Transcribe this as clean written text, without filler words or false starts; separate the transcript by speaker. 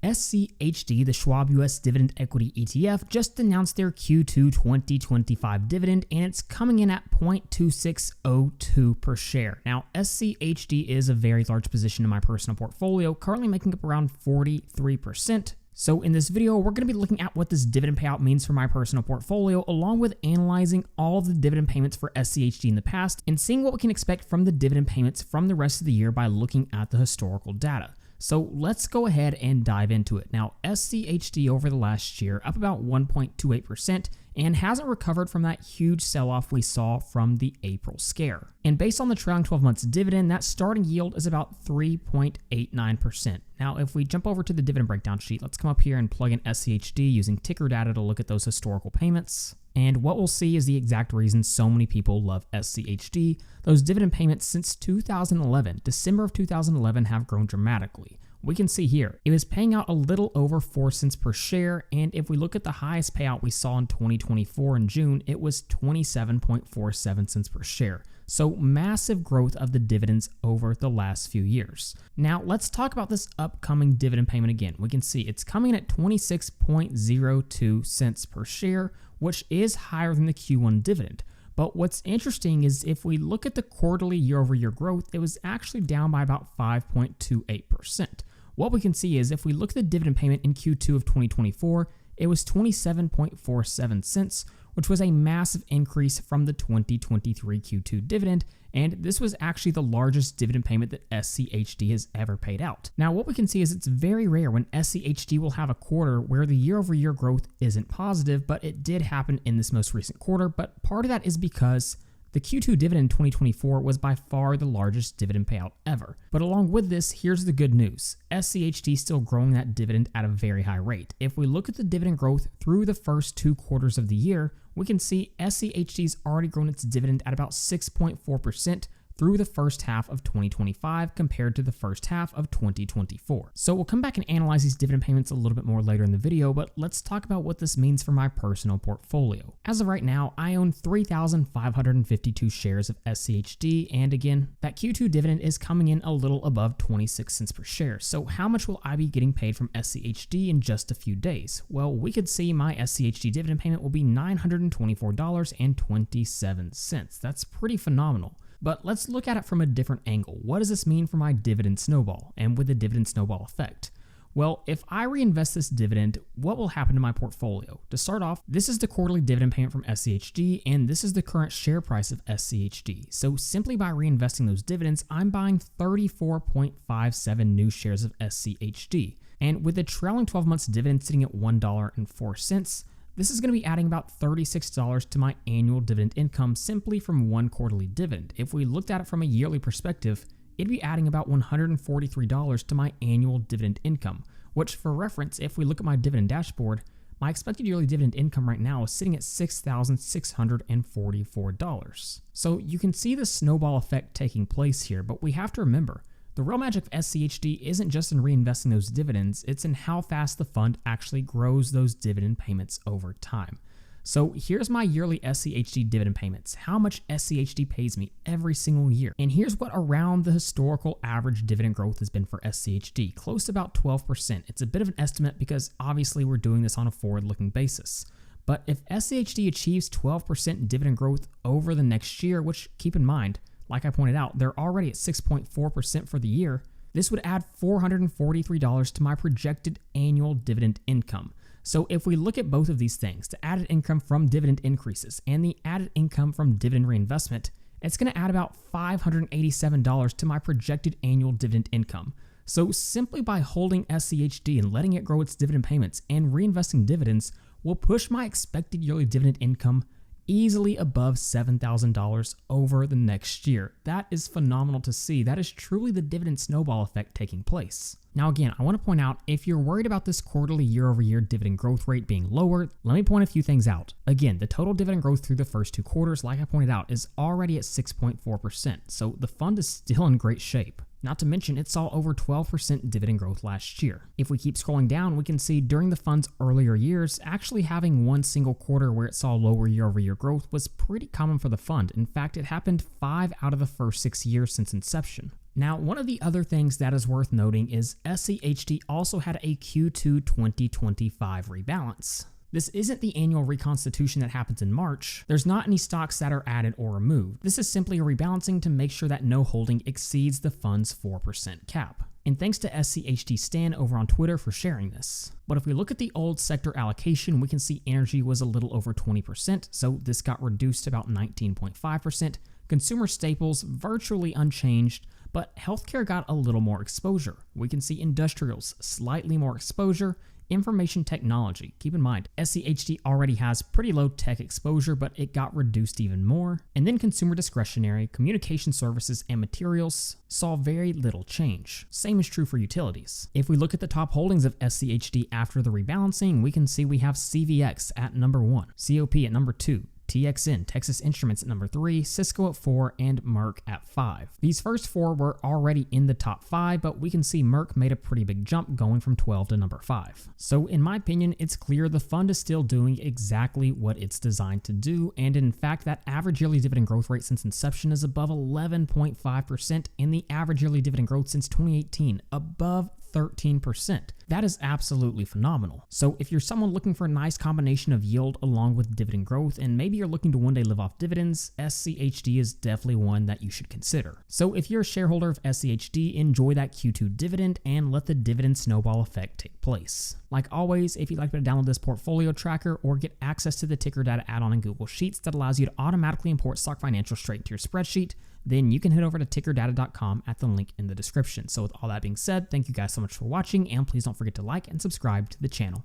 Speaker 1: SCHD, the Schwab US Dividend Equity ETF, just announced their Q2 2025 dividend, and it's coming in at 0.2602 per share. Now, SCHD is a very large position in my personal portfolio, currently making up around 43%. So in this video, we're going to be looking at what this dividend payout means for my personal portfolio, along with analyzing all of the dividend payments for SCHD in the past and seeing what we can expect from the dividend payments from the rest of the year by looking at the historical data. So let's go ahead and dive into it. Now, SCHD over the last year up about 1.28% and hasn't recovered from that huge sell-off we saw from the April scare. And based on the trailing 12 months dividend, that starting yield is about 3.89%. Now, if we jump over to the dividend breakdown sheet, let's come up here and plug in SCHD using ticker data to look at those historical payments. And what we'll see is the exact reason so many people love SCHD. Those dividend payments since 2011, December of 2011, have grown dramatically. We can see here, it was paying out a little over 4 cents per share, and if we look at the highest payout we saw in 2024 in June, it was 27.47 cents per share. So massive growth of the dividends over the last few years. Now let's talk about this upcoming dividend payment again. We can see it's coming in at 26.02 cents per share, which is higher than the Q1 dividend. But what's interesting is if we look at the quarterly year-over-year growth, it was actually down by about 5.28%. What we can see is if we look at the dividend payment in Q2 of 2024, it was 27.47 cents, which was a massive increase from the 2023 Q2 dividend, and this was actually the largest dividend payment that SCHD has ever paid out. Now, what we can see is it's very rare when SCHD will have a quarter where the year-over-year growth isn't positive, but it did happen in this most recent quarter, but part of that is because the Q2 dividend in 2024 was by far the largest dividend payout ever. But along with this, here's the good news. SCHD is still growing that dividend at a very high rate. If we look at the dividend growth through the first 2 quarters of the year, we can see SCHD's already grown its dividend at about 6.4% through the first half of 2025 compared to the first half of 2024. So we'll come back and analyze these dividend payments a little bit more later in the video, but let's talk about what this means for my personal portfolio. As of right now, I own 3,552 shares of SCHD, and again, that Q2 dividend is coming in a little above 26 cents per share. So how much will I be getting paid from SCHD in just a few days? Well, we could see my SCHD dividend payment will be $924.27. That's pretty phenomenal. But let's look at it from a different angle. What does this mean for my dividend snowball and with the dividend snowball effect? Well, if I reinvest this dividend, what will happen to my portfolio? To start off, this is the quarterly dividend payment from SCHD, and this is the current share price of SCHD. So simply by reinvesting those dividends, I'm buying 34.57 new shares of SCHD. And with the trailing 12 months dividend sitting at $1.04, this is going to be adding about $36 to my annual dividend income simply from one quarterly dividend. If we looked at it from a yearly perspective, it'd be adding about $143 to my annual dividend income, which for reference, if we look at my dividend dashboard, my expected yearly dividend income right now is sitting at $6,644. So you can see the snowball effect taking place here, but we have to remember, the real magic of SCHD isn't just in reinvesting those dividends, it's in how fast the fund actually grows those dividend payments over time. So here's my yearly SCHD dividend payments, how much SCHD pays me every single year. And here's what around the historical average dividend growth has been for SCHD, close to about 12%. It's a bit of an estimate because obviously we're doing this on a forward-looking basis. But if SCHD achieves 12% dividend growth over the next year, which keep in mind, like I pointed out, they're already at 6.4% for the year, this would add $443 to my projected annual dividend income. So if we look at both of these things, the added income from dividend increases and the added income from dividend reinvestment, it's going to add about $587 to my projected annual dividend income. So simply by holding SCHD and letting it grow its dividend payments and reinvesting dividends will push my expected yearly dividend income easily above $7,000 over the next year. That is phenomenal to see. That is truly the dividend snowball effect taking place. Now again, I want to point out, if you're worried about this quarterly year-over-year dividend growth rate being lower, let me point a few things out. Again, the total dividend growth through the first 2 quarters, like I pointed out, is already at 6.4%, so the fund is still in great shape. Not to mention, it saw over 12% dividend growth last year. If we keep scrolling down, we can see during the fund's earlier years, actually having one single quarter where it saw lower year-over-year growth was pretty common for the fund. In fact, it happened 5 out of the first 6 years since inception. Now, one of the other things that is worth noting is SCHD also had a Q2 2025 rebalance. This isn't the annual reconstitution that happens in March. There's not any stocks that are added or removed. This is simply a rebalancing to make sure that no holding exceeds the fund's 4% cap. And thanks to SCHD Stan over on Twitter for sharing this. But if we look at the old sector allocation, we can see energy was a little over 20%, so this got reduced to about 19.5%. Consumer staples virtually unchanged, but healthcare got a little more exposure. We can see industrials slightly more exposure. Information technology. Keep in mind, SCHD already has pretty low tech exposure, but it got reduced even more. And then consumer discretionary, communication services, and materials saw very little change. Same is true for utilities. If we look at the top holdings of SCHD after the rebalancing, we can see we have CVX at number 1, COP at number 2, TXN, Texas Instruments at number 3, Cisco at 4, and Merck at 5. These first 4 were already in the top 5, but we can see Merck made a pretty big jump going from 12 to number 5. So in my opinion, it's clear the fund is still doing exactly what it's designed to do, and in fact, that average yearly dividend growth rate since inception is above 11.5%, and the average yearly dividend growth since 2018 above 13%. That is absolutely phenomenal. So if you're someone looking for a nice combination of yield along with dividend growth, and maybe you're looking to one day live off dividends, SCHD is definitely one that you should consider. So if you're a shareholder of SCHD, enjoy that Q2 dividend and let the dividend snowball effect take place. Like always, if you'd like to download this portfolio tracker or get access to the ticker data add-on in Google Sheets that allows you to automatically import stock financials straight into your spreadsheet, then you can head over to tickerdata.com at the link in the description. So with all that being said, thank you guys so much for watching, and please don't forget to like and subscribe to the channel.